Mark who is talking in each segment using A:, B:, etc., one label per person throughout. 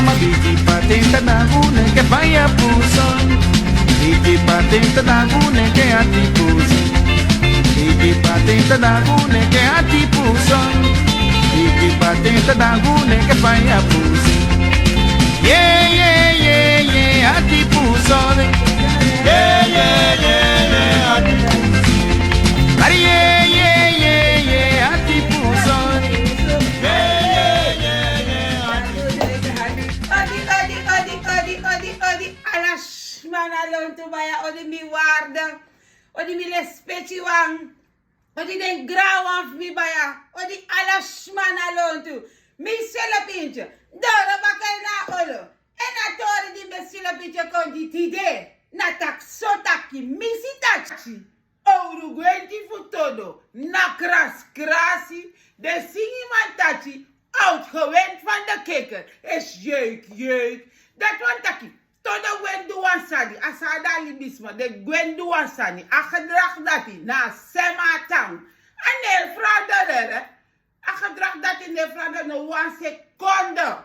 A: ma bigi patenta da gune che fai a puson. Bigi patenta da gune che a ti puson. Bigi patenta da gune che a ti puson. Bigi patenta da gune che fai a puson. Yeah, yeah, yeah, yeah, a ti puson. Yeah, yeah, yeah, yeah, a ti puson. Yeah, yeah, yeah, yeah, a ti puson. Yeah, yeah, yeah, yeah, a ti puson.
B: Odi, alas, man alone to baya, odi mi warda, odi mi lespeci wang, odi den grawan mi baya, odi alas man alone to. Misi Philepientje, dora bakay na olo. En atori di Misi Philepientje kon di tide, natak sotaki, misi tachi. Ouro gwenti futodo, na krasi, de singi man tachi, uitgewend van de kikker, is jeuk. Dat want taki, todo gwendu wansani, asada libisma, de gwendu wansani, agedrag dati, na sema tang. En de vrouw agedrag dati, de vrouw no 1 seconde.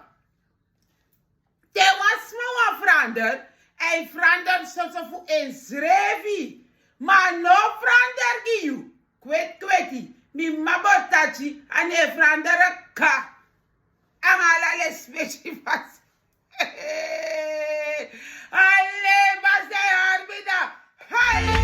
B: Te was maar verander, hij verandert zoals voor een schreefie. Maar no verander giu. Kweti, mi mabotachi, en hij verander ka. Amala le specifias. Halle, basta arbida. Halle.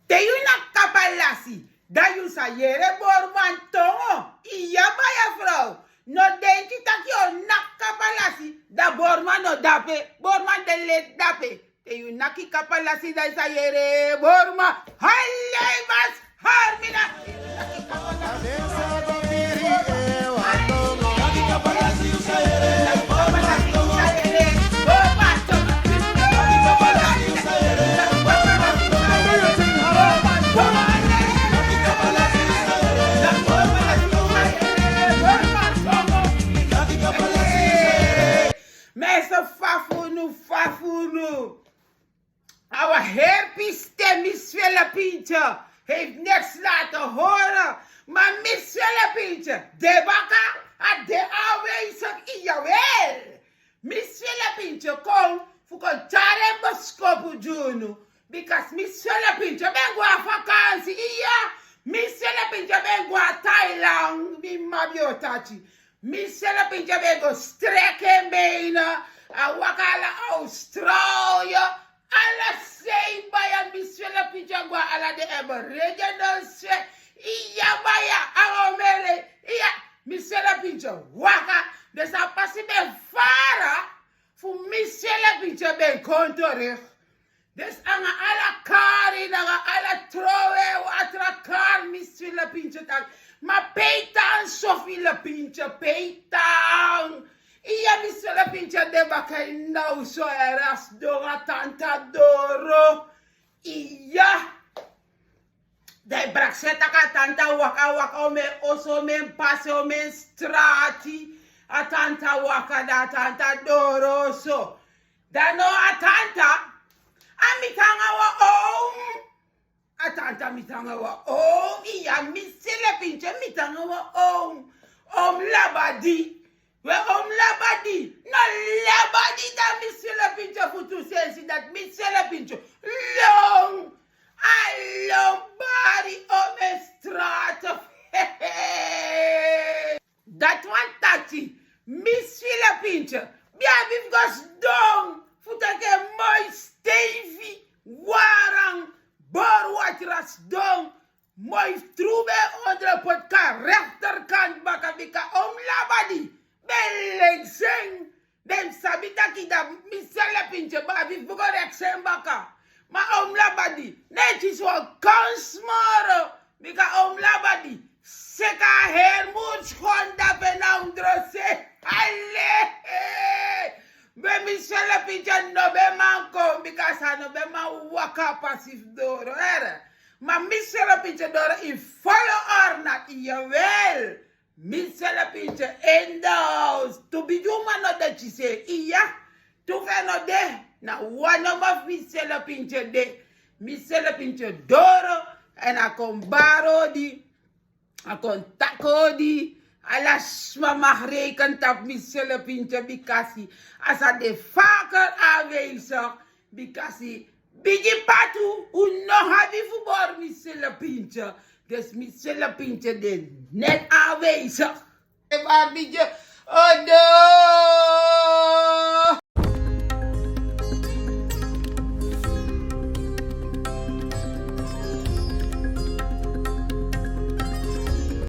B: Teyu na kapalasi. Da yu sa jere borman tongo. Iya baya vrouw. No denki tak yo nak kapalasi. Da borman no dape. Borman de let dape. Teyu naki kapalasi da sa jere borman. Halle bas harmina. Naki kapalasi. Naki kapalasi usa jere borman tongo. Borman tongo. Naki kapalasi usa jere borman tongo. Mensen fafunu. Our herpiste Misi Philepientje heeft niks laten horen. Maar Misi Philepientje, de baka, de aanwezig in jawel. Misi Philepientje kom voor een jare beskopu junu. Because Misi Philepientje ben go vakantie, iya. Misi Philepientje ben go Thailand, mi mabiotachi. Misi Philepientje ben go strekken benen. En wakala Australië. Alles zijn bij Misi Philepientje go ala de Aboriginal se. Iya baya aromere. Iya Misi Philepientje waka. Dus a passie ben vara. Voor Misi Philepientje ben kontorig. Dus aan alle kari, alle trouwe, watra kar Misi Philepientje tak. Maar peitan so Philepientje, peitan. Iya Misi Philepientje de baka nou so eras dora tanta doro. Iya. De brakseta ka tanta waka ome oso men passe ome strati. A tanta waka da tanta doro so. Dano a tanta. Amitanga wa Atanta mitanga wa iya Misi Philepientje mitanga wa labadi. We labadi. No labadi da Misi Philepientje futu sensi dat Misi Philepientje long. A long body straat. Dat one tati. Misi Philepientje. Bia we've got dong. Futake mooi stevig. Warang. Borwatras dong. Mooi troebe onder potka. Rechterkant baka bika labadi. Beleng zeng. Dem sabitaki da Misi Philepientje babi vugorek sen baka. Maar labadi. Netjes wel kans moro. Bika labadi. Seka hermoed schon da benang drose. Halle. Be Misi Philepientje no be man kom. Because I no be man waka passief doro. Maar Misi Philepientje doro in volle orna. Jawel. Misi Philepientje in the house. To be juma no dat je say. Iya. To fe no de. Na one of Misi Philepientje de. Misi Philepientje doro. En a kon baro di. A kon tako di. Alas mag rekenen op Misi Philepientje. Because als a de vaker aanwezig. Because bigi patu. U nog habi voor Misi Philepientje. Dus Misi Philepientje de net aanwezig. Maar bigi. Oh no!